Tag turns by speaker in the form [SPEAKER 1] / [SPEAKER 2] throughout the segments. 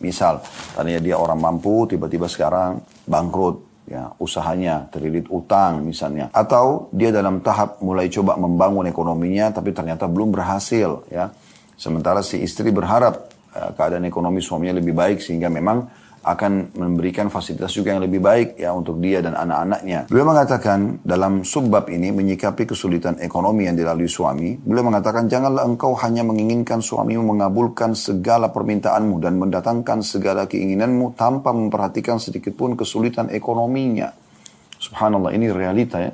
[SPEAKER 1] Misal, tadinya dia orang mampu, tiba-tiba sekarang bangkrut, ya, usahanya terlilit utang misalnya. Atau dia dalam tahap mulai coba membangun ekonominya, tapi ternyata belum berhasil, ya. Sementara si istri berharap keadaan ekonomi suaminya lebih baik, sehingga memang akan memberikan fasilitas juga yang lebih baik ya untuk dia dan anak-anaknya. Beliau mengatakan dalam subbab ini menyikapi kesulitan ekonomi yang dilalui suami, beliau mengatakan janganlah engkau hanya menginginkan suamimu mengabulkan segala permintaanmu dan mendatangkan segala keinginanmu tanpa memperhatikan sedikit pun kesulitan ekonominya. Subhanallah, ini realita ya.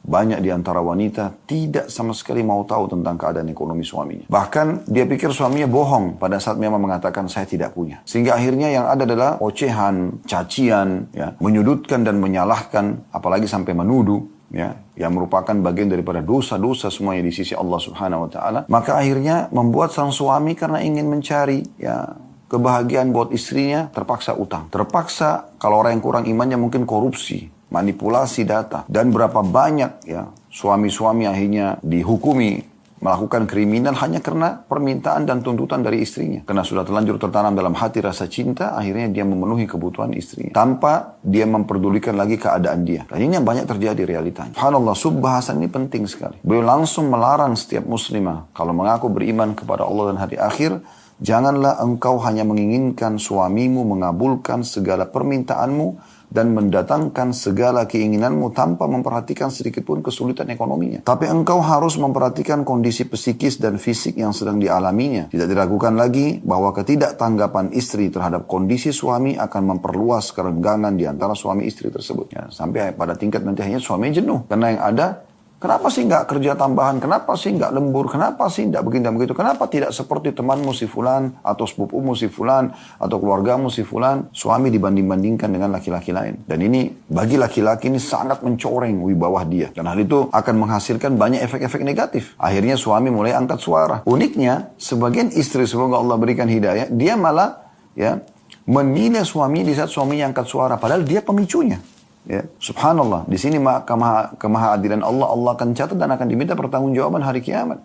[SPEAKER 1] Banyak di antara wanita tidak sama sekali mau tahu tentang keadaan ekonomi suaminya. Bahkan dia pikir suaminya bohong pada saat memang mengatakan saya tidak punya. Sehingga akhirnya yang ada adalah ocehan, cacian, ya, menyudutkan dan menyalahkan, apalagi sampai menuduh, ya, yang merupakan bagian daripada dosa-dosa semuanya di sisi Allah Subhanahu wa taala. Maka akhirnya membuat sang suami karena ingin mencari ya kebahagiaan buat istrinya terpaksa utang. Terpaksa kalau orang yang kurang imannya mungkin korupsi, manipulasi data, dan berapa banyak ya suami-suami akhirnya dihukumi melakukan kriminal hanya karena permintaan dan tuntutan dari istrinya. Karena sudah terlanjur tertanam dalam hati rasa cinta, akhirnya dia memenuhi kebutuhan istrinya tanpa dia memperdulikan lagi keadaan dia. Dan ini yang banyak terjadi realitanya. Subhanallah, subbahasan ini penting sekali. Beliau langsung melarang setiap muslimah kalau mengaku beriman kepada Allah dan hari akhir, janganlah engkau hanya menginginkan suamimu mengabulkan segala permintaanmu dan mendatangkan segala keinginanmu tanpa memperhatikan sedikit pun kesulitan ekonominya. Tapi engkau harus memperhatikan kondisi psikis dan fisik yang sedang dialaminya. Tidak diragukan lagi bahwa ketidaktanggapan istri terhadap kondisi suami akan memperluas kerenggangan di antara suami istri tersebut. Ya, sampai pada tingkat nanti hanya suami jenuh. Karena yang ada, kenapa sih nggak kerja tambahan? Kenapa sih nggak lembur? Kenapa sih nggak begini dan begitu? Kenapa tidak seperti temanmu si fulan, atau sepupumu si fulan, atau keluargamu si fulan? Suami dibanding-bandingkan dengan laki-laki lain. Dan ini bagi laki-laki ini sangat mencoreng wibawah dia. Dan hal itu akan menghasilkan banyak efek-efek negatif. Akhirnya suami mulai angkat suara. Uniknya, sebagian istri, semoga Allah berikan hidayah, dia malah ya menilai suami di saat suaminya angkat suara. Padahal dia pemicunya. Ya, subhanallah, di sini kemahaadilan Allah, Allah akan catat dan akan diminta pertanggungjawaban hari kiamat.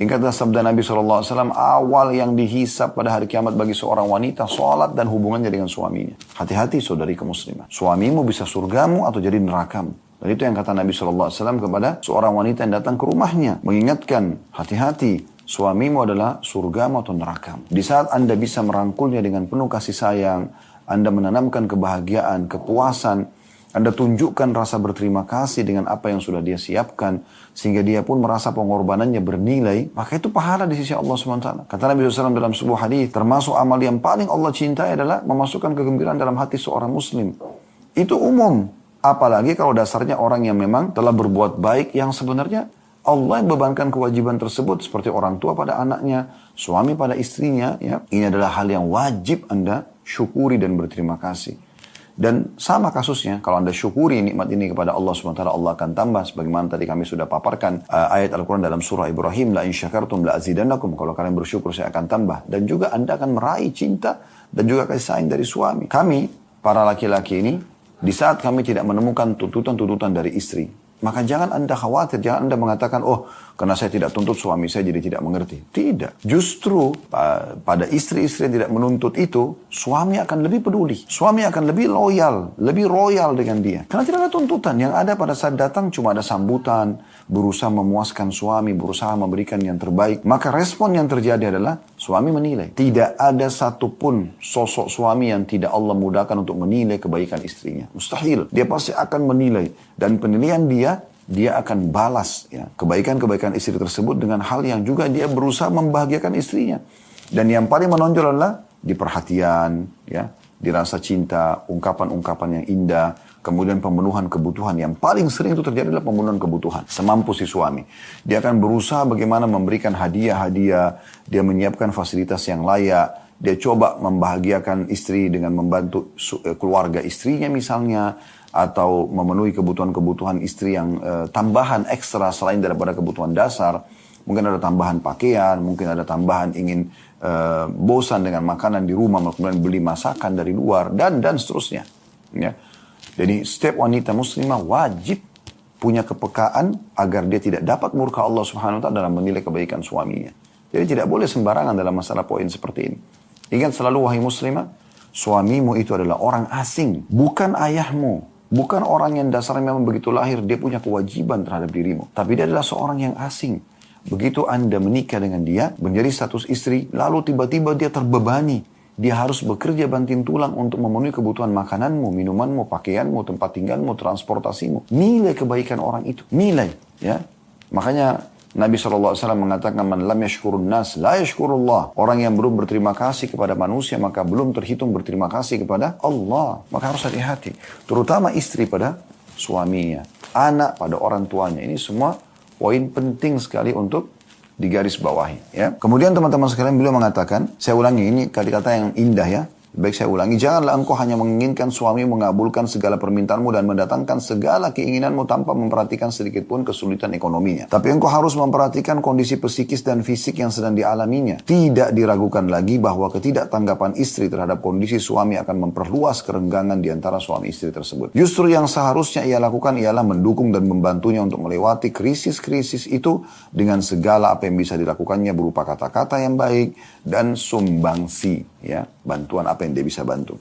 [SPEAKER 1] Ingatlah sabda Nabi SAW, awal yang dihisap pada hari kiamat bagi seorang wanita, salat dan hubungannya dengan suaminya. Hati-hati saudari muslimah, suamimu bisa surgamu atau jadi nerakamu. Dan itu yang kata Nabi SAW kepada seorang wanita yang datang ke rumahnya, mengingatkan, hati-hati, suamimu adalah surgamu atau nerakamu. Di saat Anda bisa merangkulnya dengan penuh kasih sayang, Anda menanamkan kebahagiaan, kepuasan, Anda tunjukkan rasa berterima kasih dengan apa yang sudah dia siapkan, sehingga dia pun merasa pengorbanannya bernilai, maka itu pahala di sisi Allah SWT. Kata Nabi SAW dalam sebuah hadis, termasuk amal yang paling Allah cintai adalah memasukkan kegembiraan dalam hati seorang muslim. Itu umum, apalagi kalau dasarnya orang yang memang telah berbuat baik, yang sebenarnya Allah yang bebankan kewajiban tersebut, seperti orang tua pada anaknya, suami pada istrinya. Ya. Ini adalah hal yang wajib Anda syukuri dan berterima kasih. Dan sama kasusnya, kalau Anda syukuri nikmat ini kepada Allah SWT, Allah akan tambah. Sebagaimana tadi kami sudah paparkan ayat Al-Quran dalam surah Ibrahim, la in syakartum la azidannakum. Kalau kalian bersyukur saya akan tambah. Dan juga Anda akan meraih cinta dan juga kasih sayang dari suami. Kami, para laki-laki ini, di saat kami tidak menemukan tuntutan-tuntutan dari istri, maka jangan Anda khawatir, jangan Anda mengatakan, oh karena saya tidak tuntut suami saya jadi tidak mengerti. Tidak. Justru pada istri-istri yang tidak menuntut itu, suami akan lebih peduli. Suami akan lebih loyal, lebih royal dengan dia. Karena tidak ada tuntutan. Yang ada pada saat datang cuma ada sambutan, berusaha memuaskan suami, berusaha memberikan yang terbaik. Maka respon yang terjadi adalah suami menilai. Tidak ada satupun sosok suami yang tidak Allah mudahkan untuk menilai kebaikan istrinya. Mustahil. Dia pasti akan menilai. Dan penilaian dia akan balas ya, kebaikan-kebaikan istri tersebut dengan hal yang juga dia berusaha membahagiakan istrinya. Dan yang paling menonjol adalah di perhatian, ya, di rasa cinta, ungkapan-ungkapan yang indah, kemudian pemenuhan kebutuhan. Yang paling sering itu terjadi adalah pemenuhan kebutuhan, semampu si suami. Dia akan berusaha bagaimana memberikan hadiah-hadiah, dia menyiapkan fasilitas yang layak, dia coba membahagiakan istri dengan membantu keluarga istrinya misalnya, atau memenuhi kebutuhan-kebutuhan istri yang tambahan ekstra selain daripada kebutuhan dasar. Mungkin ada tambahan pakaian, mungkin ada tambahan ingin bosan dengan makanan di rumah, kemudian beli masakan dari luar, dan seterusnya. Ya. Jadi setiap wanita muslimah wajib punya kepekaan agar dia tidak dapat murka Allah Subhanahu wa taala dalam menilai kebaikan suaminya. Jadi tidak boleh sembarangan dalam masalah poin seperti ini. Ingat selalu wahai muslimah, suamimu itu adalah orang asing, bukan ayahmu. Bukan orang yang dasarnya memang begitu lahir, dia punya kewajiban terhadap dirimu. Tapi dia adalah seorang yang asing. Begitu Anda menikah dengan dia, menjadi status istri, lalu tiba-tiba dia terbebani. Dia harus bekerja banting tulang untuk memenuhi kebutuhan makananmu, minumanmu, pakaianmu, tempat tinggalmu, transportasimu. Nilai kebaikan orang itu. Nilai. Ya. Makanya Nabi SAW mengatakan, man lam yashkurun nas, la yashkurullah. Orang yang belum berterima kasih kepada manusia, maka belum terhitung berterima kasih kepada Allah. Maka harus hati-hati. Terutama istri pada suaminya. Anak pada orang tuanya. Ini semua poin penting sekali untuk digaris bawahi. Ya. Kemudian teman-teman sekalian, beliau mengatakan, saya ulangi, ini kata-kata yang indah ya. Baik saya ulangi, janganlah engkau hanya menginginkan suami mengabulkan segala permintaanmu dan mendatangkan segala keinginanmu tanpa memperhatikan sedikit pun kesulitan ekonominya. Tapi engkau harus memperhatikan kondisi psikis dan fisik yang sedang dialaminya. Tidak diragukan lagi bahwa ketidaktanggapan istri terhadap kondisi suami akan memperluas kerenggangan di antara suami istri tersebut. Justru yang seharusnya ia lakukan ialah mendukung dan membantunya untuk melewati krisis-krisis itu dengan segala apa yang bisa dilakukannya berupa kata-kata yang baik dan sumbangsi, ya, bantuan apa yang dia bisa bantu.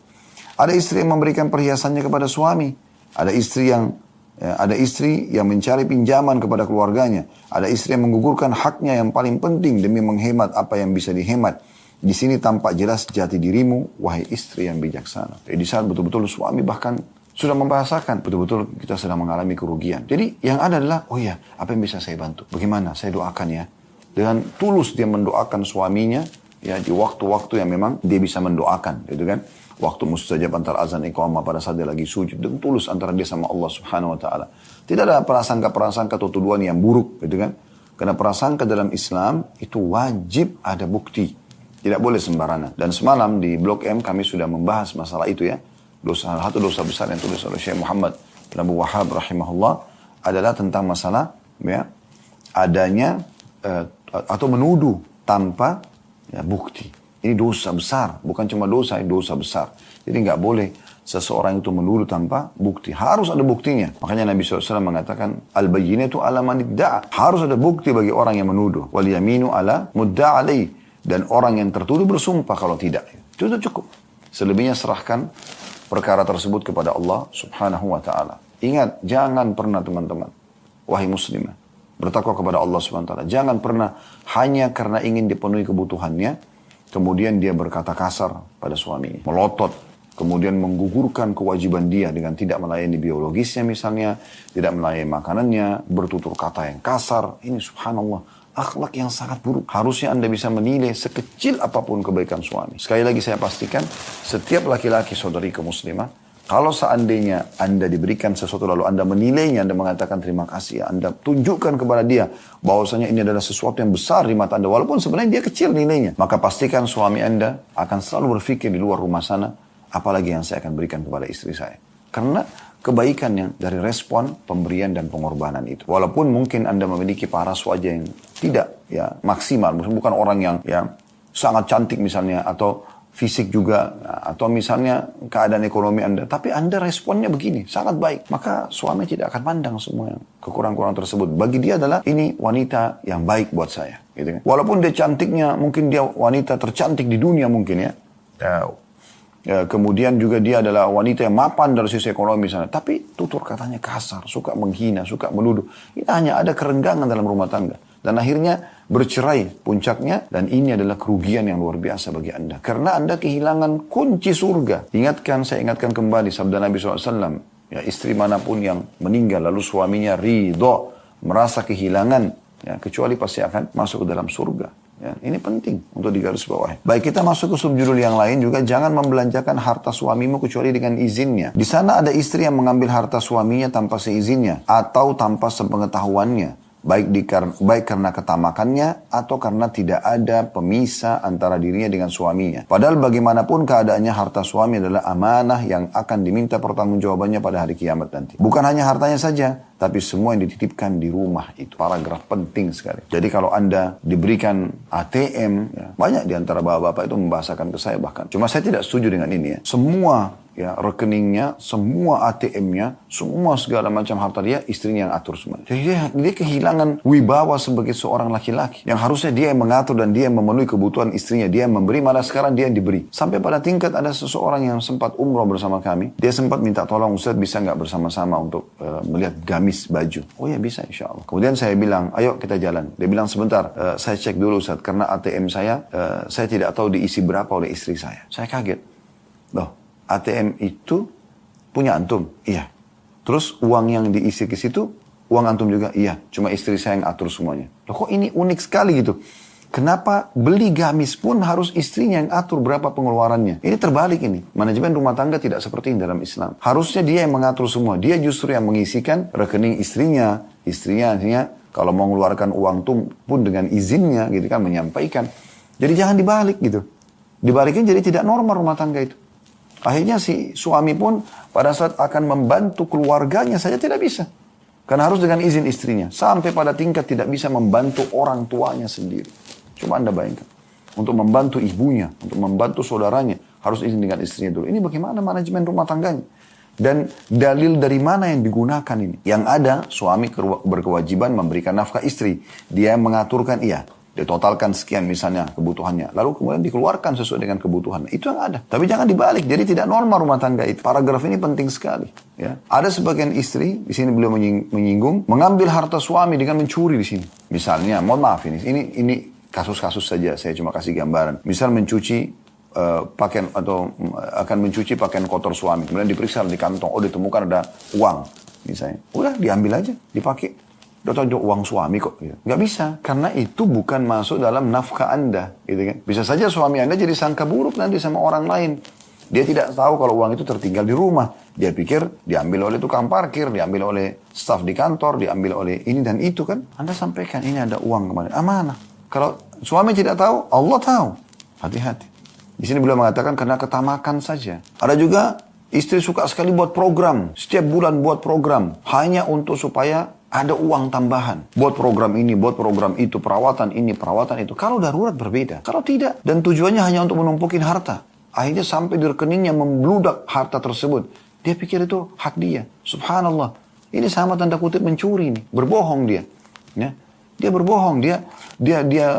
[SPEAKER 1] Ada istri yang memberikan perhiasannya kepada suami, ada istri yang mencari pinjaman kepada keluarganya, ada istri yang menggugurkan haknya yang paling penting demi menghemat apa yang bisa dihemat. Di sini tampak jelas jati dirimu, wahai istri yang bijaksana. Jadi di saat betul-betul suami bahkan sudah membahasakan, betul-betul kita sedang mengalami kerugian. Jadi yang ada adalah, oh iya, apa yang bisa saya bantu? Bagaimana? Saya doakan ya. Dengan tulus dia mendoakan suaminya, ya, di waktu-waktu yang memang dia bisa mendoakan, gitu kan. Waktu mustajab antara azan iqamah pada saat dia lagi sujud, dan tulus antara dia sama Allah Subhanahu wa taala. Tidak ada prasangka-prasangka atau tuduhan yang buruk, gitu kan. Karena prasangka dalam Islam itu wajib ada bukti. Tidak boleh sembarangan. Dan semalam di Blok M kami sudah membahas masalah itu ya. Satu dosa besar yang tulis oleh Syekh Muhammad bin Abdul Wahhab rahimahullah adalah tentang masalah ya, adanya atau menuduh tanpa ya, bukti. Ini dosa besar, bukan cuma dosa, ini dosa besar. Jadi nggak boleh seseorang itu menuduh tanpa bukti. Harus ada buktinya. Makanya Nabi SAW mengatakan, al-bayyinatu ala man idda'a. Harus ada bukti bagi orang yang menuduh. Wal yaminu ala mudda'a alaih. Dan orang yang tertuduh bersumpah kalau tidak. Itu cukup. Selebihnya serahkan perkara tersebut kepada Allah Subhanahu wa ta'ala. Ingat, jangan pernah teman-teman, wahai muslimah, bertakwa kepada Allah Subhanahu wa ta'ala. Jangan pernah hanya karena ingin dipenuhi kebutuhannya, kemudian dia berkata kasar pada suaminya, melotot, kemudian menggugurkan kewajiban dia dengan tidak melayani biologisnya misalnya, tidak melayani makanannya, bertutur kata yang kasar. Ini subhanallah, akhlak yang sangat buruk. Harusnya Anda bisa menilai sekecil apapun kebaikan suami. Sekali lagi saya pastikan, setiap laki-laki saudariku muslimah, kalau seandainya Anda diberikan sesuatu lalu Anda menilainya, Anda mengatakan terima kasih, Anda tunjukkan kepada dia bahwasanya ini adalah sesuatu yang besar di mata Anda, walaupun sebenarnya dia kecil nilainya, maka pastikan suami Anda akan selalu berpikir di luar rumah sana, apalagi yang saya akan berikan kepada istri saya. Karena kebaikannya dari respon pemberian dan pengorbanan itu. Walaupun mungkin Anda memiliki paras wajah yang tidak ya maksimal, bukan orang yang ya sangat cantik misalnya, atau fisik juga, atau misalnya keadaan ekonomi Anda, tapi Anda responnya begini, sangat baik, maka suami tidak akan pandang semua kekurangan-kekurangan tersebut. Bagi dia adalah ini wanita yang baik buat saya, gitu kan. Walaupun dia cantiknya, mungkin dia wanita tercantik di dunia mungkin ya. Kemudian juga dia adalah wanita yang mapan dari sisi ekonomi misalnya, tapi tutur katanya kasar, suka menghina, suka menuduh. Ini hanya ada kerenggangan dalam rumah tangga. Dan akhirnya bercerai puncaknya, dan ini adalah kerugian yang luar biasa bagi Anda. Karena Anda kehilangan kunci surga. Saya ingatkan kembali sabda Nabi SAW. Ya, istri manapun yang meninggal lalu suaminya ridho, merasa kehilangan, ya, kecuali pasti akan masuk ke dalam surga. Ya, ini penting untuk digarisbawahi. Baik, kita masuk ke subjudul yang lain juga. Jangan membelanjakan harta suamimu kecuali dengan izinnya. Di sana ada istri yang mengambil harta suaminya tanpa seizinnya atau tanpa sepengetahuannya. Baik karena ketamakannya atau karena tidak ada pemisah antara dirinya dengan suaminya. Padahal bagaimanapun keadaannya, harta suami adalah amanah yang akan diminta pertanggungjawabannya pada hari kiamat nanti. Bukan hanya hartanya saja, tapi semua yang dititipkan di rumah itu. Paragraf penting sekali. Jadi kalau Anda diberikan ATM, ya, banyak di antara bapak-bapak itu membahasakan ke saya bahkan. Cuma saya tidak setuju dengan ini ya. Semua ya, rekeningnya, semua ATM-nya, semua segala macam harta dia, istrinya yang atur semua. Jadi dia kehilangan wibawa sebagai seorang laki-laki. Yang harusnya dia yang mengatur dan dia yang memenuhi kebutuhan istrinya, dia yang memberi, malah sekarang dia yang diberi. Sampai pada tingkat ada seseorang yang sempat umroh bersama kami, dia sempat minta tolong, Ustaz bisa nggak bersama-sama untuk melihat gamis baju. Oh ya bisa insya Allah. Kemudian saya bilang, ayo kita jalan. Dia bilang sebentar, saya cek dulu Ustaz, karena ATM saya tidak tahu diisi berapa oleh istri saya. Saya kaget. Loh, ATM itu punya antum? Iya. Terus uang yang diisi ke situ, uang antum juga? Iya. Cuma istri saya yang atur semuanya. Loh kok ini unik sekali gitu. Kenapa beli gamis pun harus istrinya yang atur berapa pengeluarannya? Ini terbalik ini. Manajemen rumah tangga tidak seperti ini dalam Islam. Harusnya dia yang mengatur semua. Dia justru yang mengisikan rekening istrinya. Istrinya kalau mau mengeluarkan uang tuh pun dengan izinnya gitu kan, menyampaikan. Jadi jangan dibalik gitu. Dibalikin jadi tidak normal rumah tangga itu. Akhirnya si suami pun pada saat akan membantu keluarganya saja tidak bisa. Karena harus dengan izin istrinya. Sampai pada tingkat tidak bisa membantu orang tuanya sendiri. Coba Anda bayangkan. Untuk membantu ibunya, untuk membantu saudaranya, harus izin dengan istrinya dulu. Ini bagaimana manajemen rumah tangganya? Dan dalil dari mana yang digunakan ini? Yang ada, suami berkewajiban memberikan nafkah istri. Dia yang mengaturkan, iya. Ditotalkan sekian misalnya kebutuhannya. Lalu kemudian dikeluarkan sesuai dengan kebutuhan. Itu yang ada. Tapi jangan dibalik. Jadi tidak normal rumah tangga itu. Paragraf ini penting sekali. Ya. Ada sebagian istri, di sini beliau menyinggung, mengambil harta suami dengan mencuri di sini. Misalnya, mohon maaf ini kasus-kasus saja. Saya cuma kasih gambaran. Misal mencuci pakaian atau akan mencuci pakaian kotor suami. Kemudian diperiksa di kantong. Oh ditemukan ada uang. Misalnya. Udah diambil aja. Dipakai. Udah tahu uang suami kok. Gitu. Nggak bisa. Karena itu bukan masuk dalam nafkah Anda. Gitu kan. Bisa saja suami Anda jadi sangka buruk nanti sama orang lain. Dia tidak tahu kalau uang itu tertinggal di rumah. Dia pikir diambil oleh tukang parkir, diambil oleh staf di kantor, diambil oleh ini dan itu kan. Anda sampaikan ini ada uang kemarin. Amanah. Kalau suami tidak tahu, Allah tahu. Hati-hati. Di sini beliau mengatakan karena ketamakan saja. Ada juga istri suka sekali buat program. Setiap bulan buat program. Hanya untuk supaya ada uang tambahan. Buat program ini, buat program itu, perawatan ini, perawatan itu. Kalau darurat berbeda. Kalau tidak. Dan tujuannya hanya untuk menumpukin harta. Akhirnya sampai di rekeningnya membludak harta tersebut. Dia pikir itu hak dia. Subhanallah. Ini sama tanda kutip mencuri nih. Berbohong dia. Ya. Dia berbohong. Dia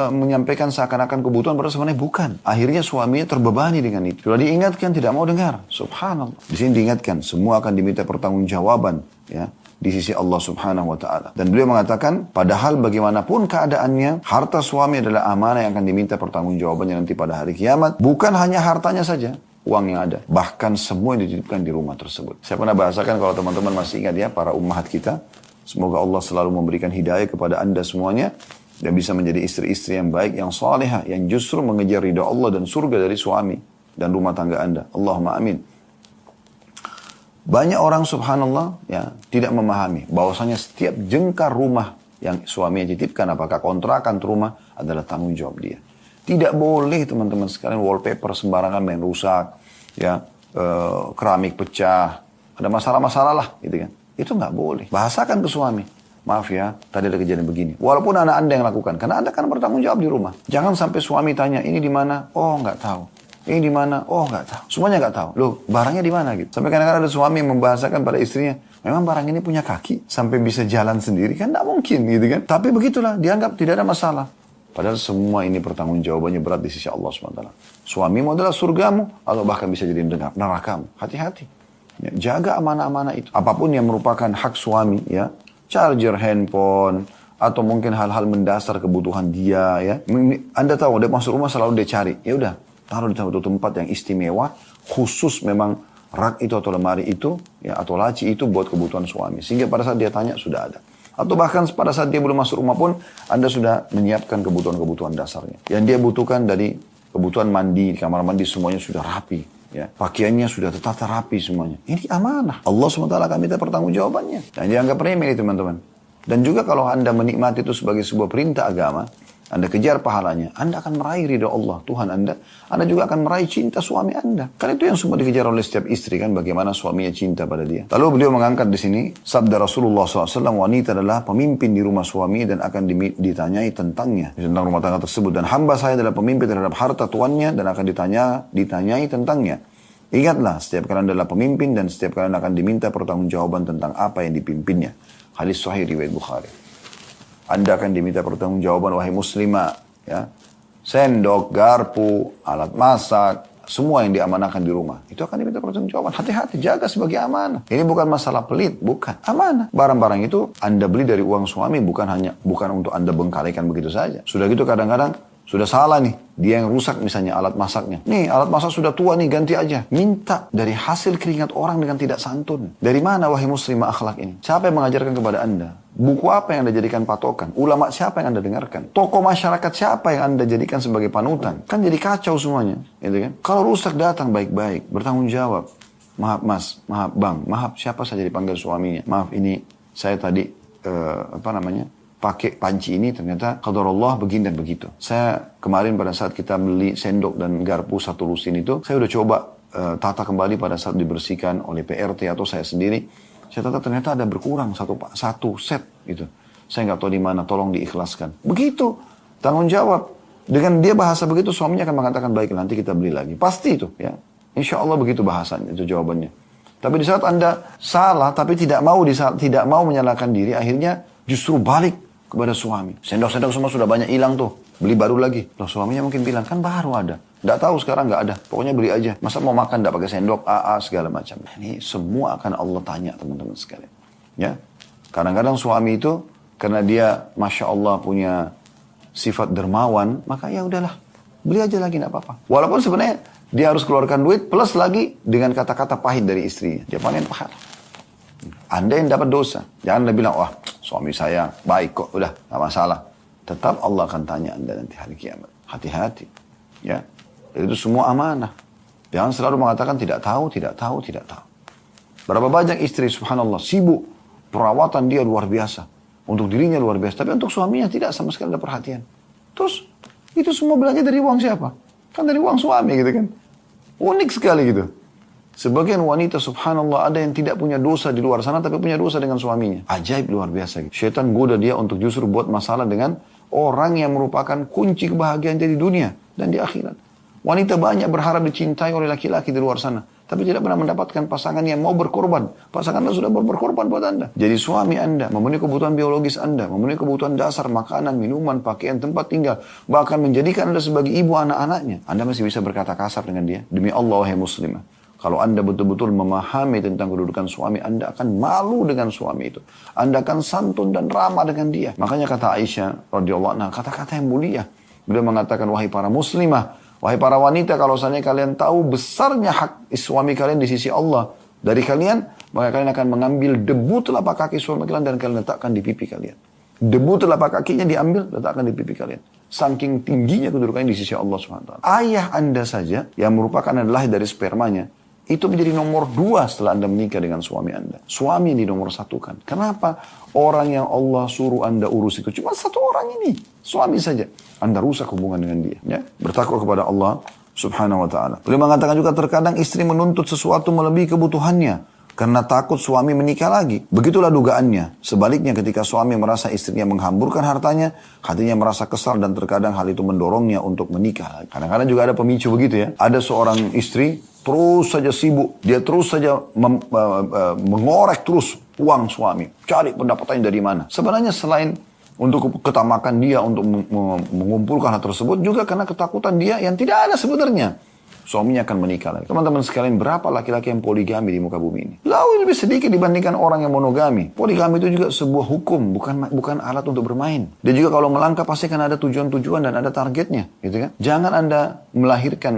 [SPEAKER 1] menyampaikan seakan-akan kebutuhan padahal sebenarnya bukan. Akhirnya suaminya terbebani dengan itu. Sudah diingatkan tidak mau dengar. Subhanallah. Di sini diingatkan semua akan diminta pertanggungjawaban ya di sisi Allah Subhanahu wa taala. Dan beliau mengatakan padahal bagaimanapun keadaannya harta suami adalah amanah yang akan diminta pertanggungjawabannya nanti pada hari kiamat. Bukan hanya hartanya saja. Uang yang ada. Bahkan semua yang dititipkan di rumah tersebut. Saya pernah bahasakan kalau teman-teman masih ingat ya para ummahat kita. Semoga Allah selalu memberikan hidayah kepada anda semuanya. Dan bisa menjadi istri-istri yang baik, yang salihah. Yang justru mengejar ridha Allah dan surga dari suami. Dan rumah tangga anda. Allahumma amin. Banyak orang subhanallah ya tidak memahami bahwasanya setiap jengkar rumah yang suaminya titipkan, apakah kontrakan rumah adalah tanggung jawab dia. Tidak boleh teman-teman sekalian wallpaper sembarangan main rusak, ya keramik pecah, ada masalah-masalah lah gitu kan. Itu nggak boleh. Bahasakan ke suami. Maaf ya, tadi ada kejadian begini. Walaupun anak anda yang lakukan, karena anda kan bertanggung jawab di rumah. Jangan sampai suami tanya, ini di mana? Oh nggak tahu. Ini di mana? Oh nggak tahu. Semuanya nggak tahu. Loh, barangnya di mana gitu? Sampai kadang-kadang ada suami yang membahasakan pada istrinya, memang barang ini punya kaki sampai bisa jalan sendiri kan? Nggak mungkin gitu kan? Tapi begitulah, dianggap tidak ada masalah. Padahal semua ini pertanggungjawabannya berat di sisi Allah SWT. Suamimu adalah surgamu atau bahkan bisa jadi nerakamu. Hati-hati. Ya, jaga amanah-amanah itu. Apapun yang merupakan hak suami, ya, charger handphone atau mungkin hal-hal mendasar kebutuhan dia, ya. Anda tahu dia masuk rumah selalu dia cari. Ya udah. Taruh di satu tempat yang istimewa, khusus memang rak itu atau lemari itu, ya, atau laci itu buat kebutuhan suami. Sehingga pada saat dia tanya, sudah ada. Atau bahkan pada saat dia belum masuk rumah pun, Anda sudah menyiapkan kebutuhan-kebutuhan dasarnya. Yang dia butuhkan dari kebutuhan mandi, di kamar mandi semuanya sudah rapi. Ya. Pakaiannya sudah tertata rapi semuanya. Ini amanah. Allah SWT akan minta pertanggungjawabannya. Dan dianggap remeh teman-teman. Dan juga kalau Anda menikmati itu sebagai sebuah perintah agama, Anda kejar pahalanya, Anda akan meraih ridha Allah, Tuhan Anda juga akan meraih cinta suami Anda. Karena itu yang semua dikejar oleh setiap istri kan, bagaimana suaminya cinta pada dia. Lalu beliau mengangkat di sini, sabda Rasulullah SAW, wanita adalah pemimpin di rumah suami dan akan ditanyai tentangnya, tentang rumah tangga tersebut. Dan hamba saya adalah pemimpin terhadap harta tuannya dan akan ditanyai tentangnya. Ingatlah, setiap kalian adalah pemimpin dan setiap kalian akan diminta pertanggungjawaban tentang apa yang dipimpinnya. Hadis sahih riwayat Bukhari. Anda akan diminta pertanggungjawaban wahai muslimah, ya. Sendok, garpu, alat masak, semua yang diamanahkan di rumah. Itu akan diminta pertanggungjawaban. Hati-hati, jaga sebagai amanah. Ini bukan masalah pelit, bukan. Amanah. Barang-barang itu Anda beli dari uang suami bukan untuk Anda bengkalikan begitu saja. Sudah gitu kadang-kadang sudah salah nih, dia yang rusak misalnya alat masaknya. Nih, alat masak sudah tua nih, ganti aja. Minta dari hasil keringat orang dengan tidak santun. Dari mana wahai muslimah akhlak ini? Siapa yang mengajarkan kepada Anda? Buku apa yang Anda jadikan patokan? Ulama siapa yang Anda dengarkan? Tokoh masyarakat siapa yang Anda jadikan sebagai panutan? Kan jadi kacau semuanya, gitu kan? Kalau rusak datang baik-baik, bertanggung jawab. Maaf mas, maaf bang, maaf siapa saja dipanggil suaminya. Maaf ini saya tadi, pakai panci ini ternyata qadarullah begini dan begitu. Saya kemarin pada saat kita beli sendok dan garpu 1 lusin itu, saya udah coba tata kembali pada saat dibersihkan oleh PRT atau saya sendiri. Saya tata ternyata ada berkurang satu set gitu. Saya nggak tahu di mana, tolong diikhlaskan. Begitu, tanggung jawab. Dengan dia bahasa begitu, suaminya akan mengatakan baik nanti kita beli lagi. Pasti itu ya. Insya Allah begitu bahasanya, itu jawabannya. Tapi di saat Anda salah, tapi tidak mau menyalahkan diri, akhirnya justru balik kepada suami. Sendok-sendok semua sudah banyak hilang tuh. Beli baru lagi. Loh suaminya mungkin bilang, kan baru ada. Nggak tahu sekarang nggak ada. Pokoknya beli aja. Masa mau makan nggak pakai sendok, segala macam. Ini semua akan Allah tanya teman-teman sekalian. Ya. Kadang-kadang suami itu, karena dia Masya Allah punya sifat dermawan, maka ya udahlah. Beli aja lagi nggak apa-apa. Walaupun sebenarnya dia harus keluarkan duit, plus lagi dengan kata-kata pahit dari istrinya. Dia panen pahala. Anda yang dapat dosa. Jangan Anda bilang, wah suami saya baik kok, udah gak masalah. Tetap Allah akan tanya Anda nanti hari kiamat. Hati-hati. Ya. Dan itu semua amanah. Jangan selalu mengatakan tidak tahu, tidak tahu, tidak tahu. Berapa banyak istri subhanallah sibuk. Perawatan dia luar biasa. Untuk dirinya luar biasa. Tapi untuk suaminya tidak sama sekali ada perhatian. Terus itu semua belanja dari uang siapa? Kan dari uang suami gitu kan. Unik sekali gitu. Sebagian wanita subhanallah ada yang tidak punya dosa di luar sana tapi punya dosa dengan suaminya. Ajaib luar biasa. Syaitan goda dia untuk justru buat masalah dengan orang yang merupakan kunci kebahagiaan dia di dunia dan di akhirat. Wanita banyak berharap dicintai oleh laki-laki di luar sana. Tapi tidak pernah mendapatkan pasangan yang mau berkorban. Pasangan Anda sudah berkorban buat Anda. Jadi suami Anda memenuhi kebutuhan biologis Anda. Memenuhi kebutuhan dasar makanan, minuman, pakaian, tempat tinggal. Bahkan menjadikan Anda sebagai ibu anak-anaknya. Anda masih bisa berkata kasar dengan dia. Demi Allah wahai muslimah. Kalau Anda betul-betul memahami tentang kedudukan suami, Anda akan malu dengan suami itu. Anda akan santun dan ramah dengan dia. Makanya kata Aisyah radhiyallahu anha, kata-kata yang mulia. Beliau mengatakan, wahai para muslimah, wahai para wanita, kalau seandainya kalian tahu besarnya hak suami kalian di sisi Allah dari kalian, maka kalian akan mengambil debu telapak kaki suami kalian dan kalian letakkan di pipi kalian. Debu telapak kakinya diambil, letakkan di pipi kalian. Saking tingginya kedudukannya di sisi Allah SWT. Ayah Anda saja yang merupakan adalah dari spermanya, itu menjadi nomor 2 setelah Anda menikah dengan suami Anda. Suami yang dinomor satukan. Kenapa? Orang yang Allah suruh Anda urus itu cuma satu orang ini. Suami saja. Anda rusak hubungan dengan dia. Ya? Bertakwa kepada Allah subhanahu wa ta'ala. Beliau mengatakan juga terkadang istri menuntut sesuatu melebihi kebutuhannya. Karena takut suami menikah lagi. Begitulah dugaannya. Sebaliknya ketika suami merasa istrinya menghamburkan hartanya, hatinya merasa kesal dan terkadang hal itu mendorongnya untuk menikah lagi. Kadang-kadang juga ada pemicu begitu ya. Ada seorang istri terus saja sibuk. Dia terus saja mengorek terus uang suami. Cari pendapatannya dari mana. Sebenarnya selain untuk ketamakan dia untuk mengumpulkan hal tersebut, juga karena ketakutan dia yang tidak ada sebenarnya. Suaminya akan menikah lagi. Teman-teman sekalian, berapa laki-laki yang poligami di muka bumi ini? Jauh lebih sedikit dibandingkan orang yang monogami. Poligami itu juga sebuah hukum, bukan alat untuk bermain. Dan juga kalau melangkah pasti kan ada tujuan-tujuan dan ada targetnya, gitu kan? Jangan Anda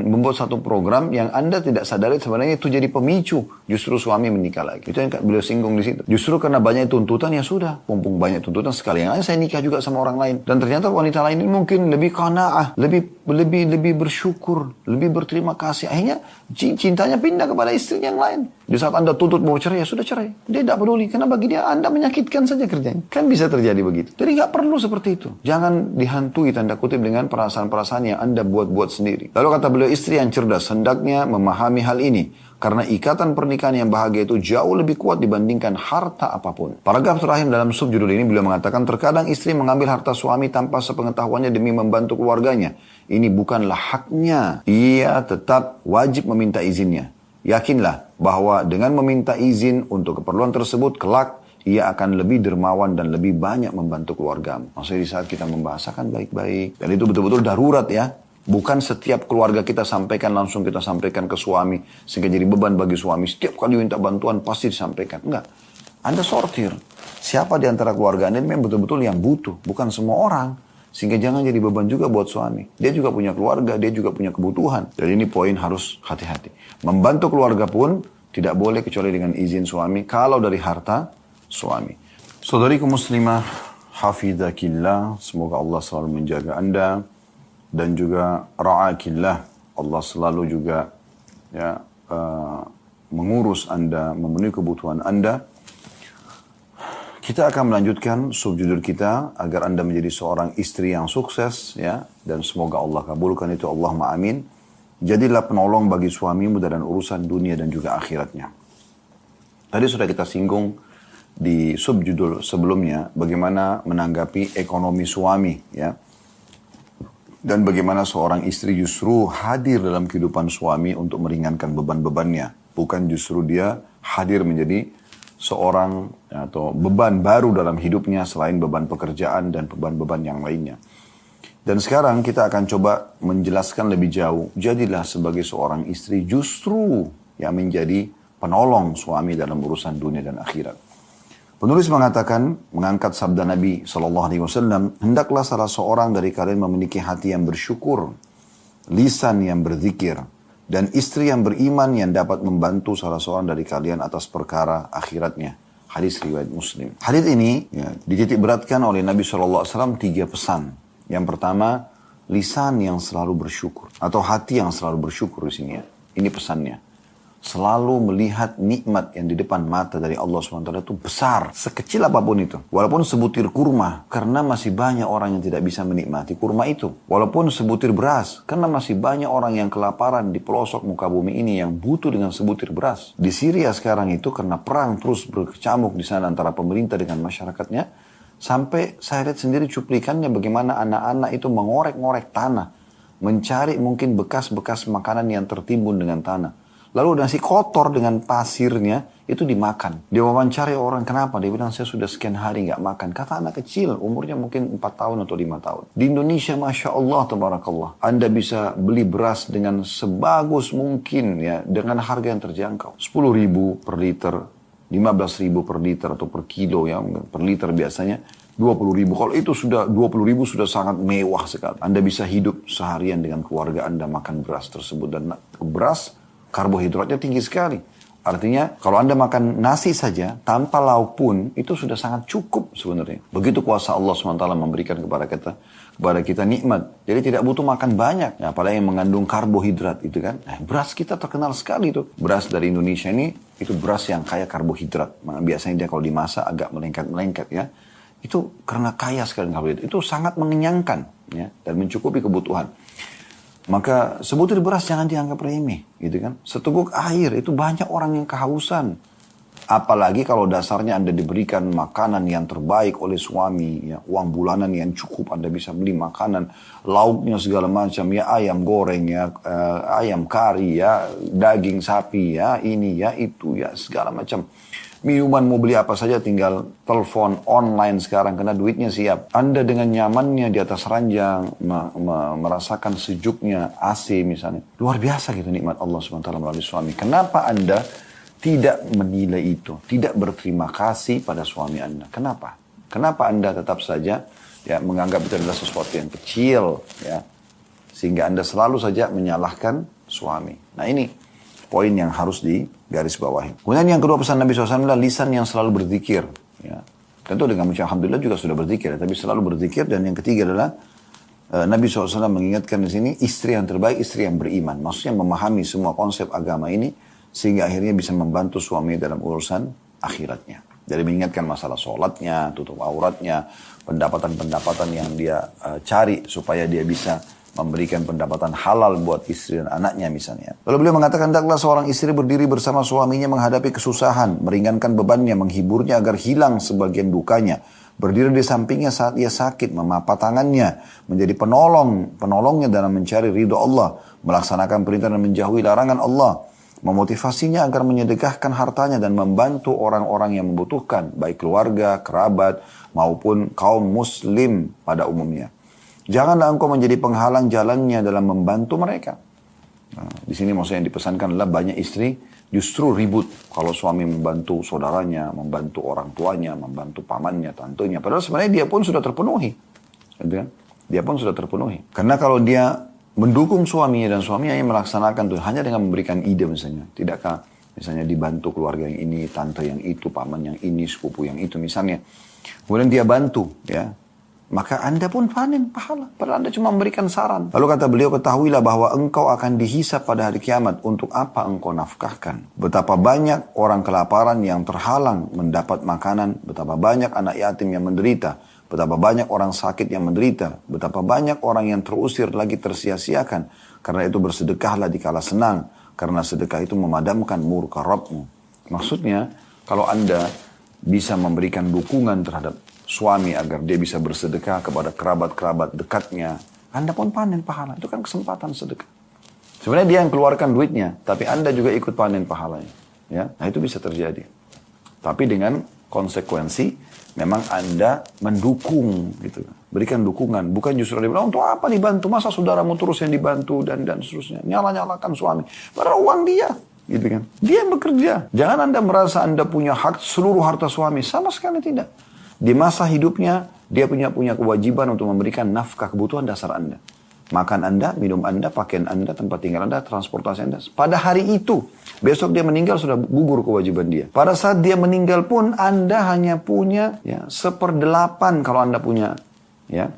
[SPEAKER 1] membuat satu program yang Anda tidak sadari sebenarnya itu jadi pemicu justru suami menikah lagi. Itu yang beliau singgung di situ. Justru karena banyak tuntutan, ya sudah, mumpung banyak tuntutan sekalian aja saya nikah juga sama orang lain. Dan ternyata wanita lain ini mungkin lebih qanaah, lebih bersyukur, lebih berterima kasih. Akhirnya cintanya pindah kepada istri yang lain. Di saat Anda tuntut mau cerai, ya sudah cerai. Dia tidak peduli. Karena bagi dia Anda menyakitkan saja kerjanya. Kan bisa terjadi begitu. Jadi nggak perlu seperti itu. Jangan dihantui tanda kutip dengan perasaan-perasaan yang Anda buat-buat sendiri. Lalu kata beliau, istri yang cerdas hendaknya memahami hal ini. Karena ikatan pernikahan yang bahagia itu jauh lebih kuat dibandingkan harta apapun. Paragraf terakhir dalam subjudul ini beliau mengatakan, terkadang istri mengambil harta suami tanpa sepengetahuannya demi membantu keluarganya. Ini bukanlah haknya. Ia tetap wajib meminta izinnya. Yakinlah bahwa dengan meminta izin untuk keperluan tersebut, kelak ia akan lebih dermawan dan lebih banyak membantu keluargamu. Maksudnya di saat kita membahasakan baik-baik. Dan itu betul-betul darurat ya. Bukan setiap keluarga kita sampaikan, langsung kita sampaikan ke suami. Sehingga jadi beban bagi suami. Setiap kali minta bantuan pasti disampaikan. Enggak. Anda sortir. Siapa di antara keluarga Anda memang betul-betul yang butuh. Bukan semua orang. Sehingga jangan jadi beban juga buat suami. Dia juga punya keluarga, dia juga punya kebutuhan. Dan ini poin harus hati-hati. Membantu keluarga pun tidak boleh kecuali dengan izin suami. Kalau dari harta suami. Saudariku muslimah, hafidhakillah. Semoga Allah selalu menjaga Anda. Dan juga ra'akillah. Allah selalu juga ya, mengurus Anda, memenuhi kebutuhan Anda. Kita akan melanjutkan subjudul kita agar Anda menjadi seorang istri yang sukses ya, dan semoga Allah kabulkan itu, Allahumma amin. Jadilah penolong bagi suamimu dalam urusan dunia dan juga akhiratnya. Tadi sudah kita singgung di subjudul sebelumnya bagaimana menanggapi ekonomi suami ya. Dan bagaimana seorang istri justru hadir dalam kehidupan suami untuk meringankan beban-bebannya, bukan justru dia hadir menjadi seorang atau beban baru dalam hidupnya selain beban pekerjaan dan beban-beban yang lainnya. Dan sekarang kita akan coba menjelaskan lebih jauh. Jadilah sebagai seorang istri justru yang menjadi penolong suami dalam urusan dunia dan akhirat. Penulis mengatakan, mengangkat sabda Nabi SAW, hendaklah salah seorang dari kalian memiliki hati yang bersyukur, lisan yang berzikir, dan istri yang beriman yang dapat membantu salah seorang dari kalian atas perkara akhiratnya. Hadis riwayat Muslim. Hadis ini ya, dititik beratkan oleh Nabi SAW 3 pesan. Yang pertama, lisan yang selalu bersyukur. Atau hati yang selalu bersyukur di sini ya. Ini pesannya. Selalu melihat nikmat yang di depan mata dari Allah SWT itu besar. Sekecil apapun itu. Walaupun sebutir kurma. Karena masih banyak orang yang tidak bisa menikmati kurma itu. Walaupun sebutir beras. Karena masih banyak orang yang kelaparan di pelosok muka bumi ini yang butuh dengan sebutir beras. Di Syria sekarang itu karena perang terus berkecamuk di sana antara pemerintah dengan masyarakatnya. Sampai saya lihat sendiri cuplikannya bagaimana anak-anak itu mengorek-ngorek tanah. Mencari mungkin bekas-bekas makanan yang tertimbun dengan tanah. Lalu nasi kotor dengan pasirnya itu dimakan. Dia wawancara orang, kenapa? Dia bilang, saya sudah sekian hari nggak makan. Kata anak kecil, umurnya mungkin 4 tahun atau 5 tahun. Di Indonesia, Masya Allah, Tabarakallah. Anda bisa beli beras dengan sebagus mungkin ya, dengan harga yang terjangkau. 10.000 per liter, 15.000 per liter atau per kilo ya, per liter biasanya. 20.000. Kalau itu sudah 20.000 sudah sangat mewah sekali. Anda bisa hidup seharian dengan keluarga Anda makan beras tersebut. Dan beras karbohidratnya tinggi sekali. Artinya kalau Anda makan nasi saja tanpa lauk pun itu sudah sangat cukup sebenarnya. Begitu kuasa Allah SWT memberikan kepada kita nikmat. Jadi tidak butuh makan banyak. Ya, apalagi yang mengandung karbohidrat itu kan. Nah, beras kita terkenal sekali itu. Beras dari Indonesia ini itu beras yang kaya karbohidrat. Biasanya dia kalau dimasak agak melengket-melengket ya. Itu karena kaya sekali karbohidrat. Itu sangat mengenyangkan ya, dan mencukupi kebutuhan. Maka sebutir beras jangan dianggap remeh, gitu kan. Seteguk air, itu banyak orang yang kehausan. Apalagi kalau dasarnya Anda diberikan makanan yang terbaik oleh suami, ya, uang bulanan yang cukup, Anda bisa beli makanan, lauknya segala macam, ya ayam goreng, ya ayam kari, ya daging sapi, ya ini, ya itu, ya segala macam. Minuman mau beli apa saja tinggal telepon online sekarang karena duitnya siap. Anda dengan nyamannya di atas ranjang, merasakan sejuknya AC misalnya. Luar biasa gitu nikmat Allah SWT melalui suami. Kenapa Anda tidak menilai itu? Tidak berterima kasih pada suami Anda. Kenapa? Kenapa Anda tetap saja ya menganggap itu adalah sesuatu yang kecil ya, sehingga Anda selalu saja menyalahkan suami. Nah ini poin yang harus digaris bawahi. Kemudian yang kedua pesan Nabi SAW adalah lisan yang selalu berzikir. Ya. Tentu dengan mengucap Alhamdulillah juga sudah berzikir, tapi selalu berzikir. Dan yang ketiga adalah Nabi SAW mengingatkan di sini istri yang terbaik, istri yang beriman. Maksudnya memahami semua konsep agama ini sehingga akhirnya bisa membantu suami dalam urusan akhiratnya. Jadi mengingatkan masalah sholatnya, tutup auratnya, pendapatan-pendapatan yang dia cari supaya dia bisa memberikan pendapatan halal buat istri dan anaknya misalnya. Lalu beliau mengatakan, hendaklah seorang istri berdiri bersama suaminya menghadapi kesusahan, meringankan bebannya, menghiburnya agar hilang sebagian dukanya. Berdiri di sampingnya saat ia sakit, memapa tangannya, menjadi penolongnya dalam mencari ridho Allah, melaksanakan perintah dan menjauhi larangan Allah, Memotivasinya agar menyedekahkan hartanya dan membantu orang-orang yang membutuhkan, baik keluarga, kerabat, maupun kaum muslim pada umumnya. Janganlah engkau menjadi penghalang jalannya dalam membantu mereka. Nah, di sini maksudnya yang dipesankan adalah banyak istri justru ribut kalau suami membantu saudaranya, membantu orang tuanya, membantu pamannya, tantenya. Padahal sebenarnya dia pun sudah terpenuhi. Gitu kan? Dia pun sudah terpenuhi. Karena kalau dia mendukung suaminya dan suaminya yang melaksanakan itu hanya dengan memberikan ide misalnya. Tidakkah misalnya dibantu keluarga yang ini, tante yang itu, paman yang ini, sepupu yang itu misalnya. Kemudian dia bantu ya. Maka Anda pun panen pahala. Padahal Anda cuma memberikan saran. Lalu kata beliau, ketahuilah bahwa engkau akan dihisap pada hari kiamat untuk apa engkau nafkahkan. Betapa banyak orang kelaparan yang terhalang mendapat makanan. Betapa banyak anak yatim yang menderita. Betapa banyak orang sakit yang menderita. Betapa banyak orang yang terusir lagi tersia-siakan. Karena itu bersedekahlah dikala senang. Karena sedekah itu memadamkan murka Rabbmu. Maksudnya, kalau Anda bisa memberikan dukungan terhadap suami agar dia bisa bersedekah kepada kerabat-kerabat dekatnya, Anda pun panen pahala. Itu kan kesempatan sedekah. Sebenarnya dia yang keluarkan duitnya, tapi Anda juga ikut panen pahalanya. Ya, nah itu bisa terjadi. Tapi dengan konsekuensi, memang Anda mendukung gitu. Berikan dukungan, bukan justru dia bilang, untuk apa dibantu? Masa saudaramu terus yang dibantu dan seterusnya. Nyala-nyalakan suami. Padahal uang dia. Gitu kan. Dia yang bekerja. Jangan Anda merasa Anda punya hak seluruh harta suami. Sama sekali tidak. Di masa hidupnya, dia punya kewajiban untuk memberikan nafkah kebutuhan dasar Anda. Makan Anda, minum Anda, pakaian Anda, tempat tinggal Anda, transportasi Anda. Pada hari itu, besok dia meninggal sudah gugur kewajiban dia. Pada saat dia meninggal pun, Anda hanya punya ya, 1/8 kalau Anda punya ya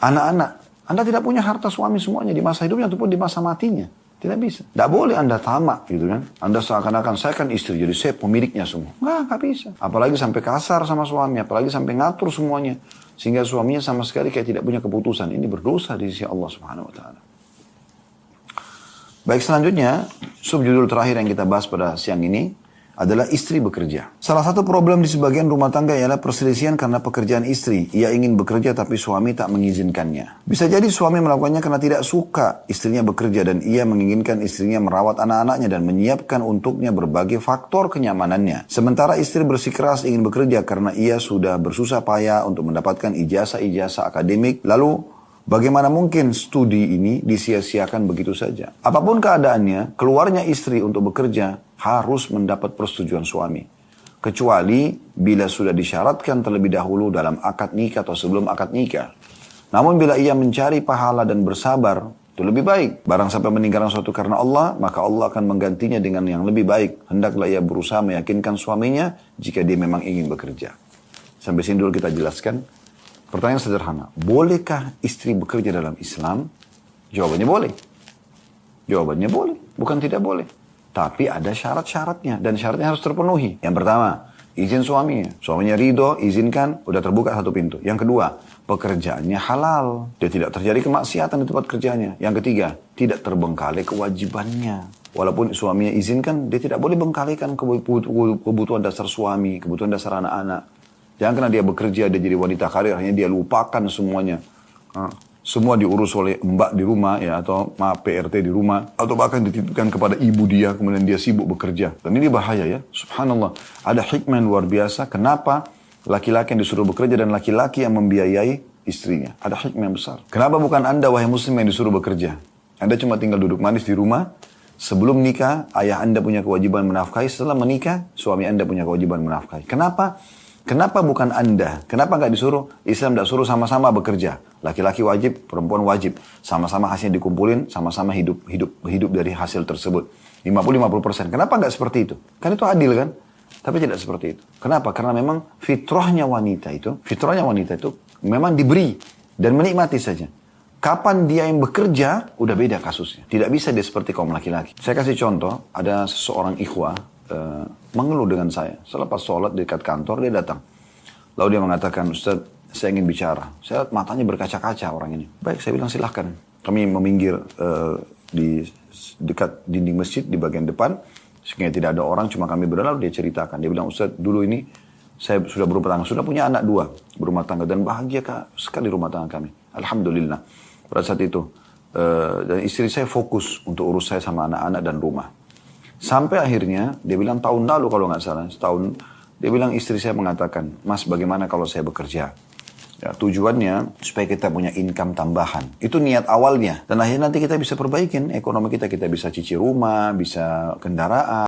[SPEAKER 1] anak-anak. Anda tidak punya harta suami semuanya di masa hidupnya ataupun di masa matinya. Tidak bisa. Tidak boleh Anda tamak gitu kan. Anda seakan-akan saya kan istri jadi saya pemiliknya semua. Nggak bisa. Apalagi sampai kasar sama suami. Apalagi sampai ngatur semuanya. Sehingga suaminya sama sekali kayak tidak punya keputusan. Ini berdosa di sisi Allah Subhanahu Wa Taala. Baik, selanjutnya subjudul terakhir yang kita bahas pada siang ini adalah istri bekerja. Salah satu problem di sebagian rumah tangga ialah perselisihan karena pekerjaan istri. Ia ingin bekerja tapi suami tak mengizinkannya. Bisa jadi suami melakukannya karena tidak suka istrinya bekerja dan ia menginginkan istrinya merawat anak-anaknya dan menyiapkan untuknya berbagai faktor kenyamanannya. Sementara istri bersikeras ingin bekerja karena ia sudah bersusah payah untuk mendapatkan ijazah-ijazah akademik. Lalu bagaimana mungkin studi ini disia-siakan begitu saja? Apapun keadaannya, keluarnya istri untuk bekerja harus mendapat persetujuan suami. Kecuali bila sudah disyaratkan terlebih dahulu dalam akad nikah atau sebelum akad nikah. Namun bila ia mencari pahala dan bersabar, itu lebih baik. Barang sampai meninggalkan sesuatu karena Allah, maka Allah akan menggantinya dengan yang lebih baik. Hendaklah ia berusaha meyakinkan suaminya jika dia memang ingin bekerja. Sampai sini dulu kita jelaskan. Pertanyaan sederhana, bolehkah istri bekerja dalam Islam? Jawabannya boleh. Jawabannya boleh, bukan tidak boleh. Tapi ada syarat-syaratnya dan syaratnya harus terpenuhi. Yang pertama, izin suaminya. Suaminya ridho, izinkan, udah terbuka satu pintu. Yang kedua, pekerjaannya halal. Dia tidak terjadi kemaksiatan di tempat kerjanya. Yang ketiga, tidak terbengkalai kewajibannya. Walaupun suaminya izinkan, dia tidak boleh bengkalikan kebutuhan dasar suami, kebutuhan dasar anak-anak. Jangan karena dia bekerja, dia jadi wanita karir, hanya dia lupakan semuanya. Semua diurus oleh mbak di rumah ya atau PRT di rumah atau bahkan dititipkan kepada ibu dia, kemudian dia sibuk bekerja. Dan ini bahaya ya. Subhanallah. Ada hikmah yang luar biasa kenapa laki-laki yang disuruh bekerja dan laki-laki yang membiayai istrinya. Ada hikmah yang besar. Kenapa bukan Anda wahai muslim yang disuruh bekerja? Anda cuma tinggal duduk manis di rumah. Sebelum nikah, ayah Anda punya kewajiban menafkahi. Setelah menikah, suami Anda punya kewajiban menafkahi. Kenapa? Kenapa bukan Anda? Kenapa nggak disuruh? Islam tidak suruh sama-sama bekerja. Laki-laki wajib, perempuan wajib. Sama-sama hasilnya dikumpulin, sama-sama hidup dari hasil tersebut. 50-50%. Kenapa nggak seperti itu? Kan itu adil kan? Tapi tidak seperti itu. Kenapa? Karena memang fitrahnya wanita itu memang diberi dan menikmati saja. Kapan dia yang bekerja, udah beda kasusnya. Tidak bisa dia seperti kaum laki-laki. Saya kasih contoh, ada seseorang ikhwah, mengeluh dengan saya. Selepas sholat di dekat kantor, dia datang. Lalu dia mengatakan, Ustaz, saya ingin bicara. Saya lihat matanya berkaca-kaca orang ini. Baik, saya bilang silahkan. Kami meminggir di dekat dinding masjid di bagian depan. Sehingga tidak ada orang, cuma kami berdua. Lalu dia ceritakan. Dia bilang, Ustaz, dulu ini saya sudah berumah tangga. Sudah punya anak 2 berumah tangga. Dan bahagia sekali rumah tangga kami. Alhamdulillah. Pada saat itu. Dan istri saya fokus untuk urus saya sama anak-anak dan rumah. Sampai akhirnya dia bilang tahun lalu kalau nggak salah, setahun, dia bilang istri saya mengatakan, Mas bagaimana kalau saya bekerja? Ya, tujuannya supaya kita punya income tambahan. Itu niat awalnya. Dan akhirnya nanti kita bisa perbaikin ekonomi kita. Kita bisa cicil rumah, bisa kendaraan.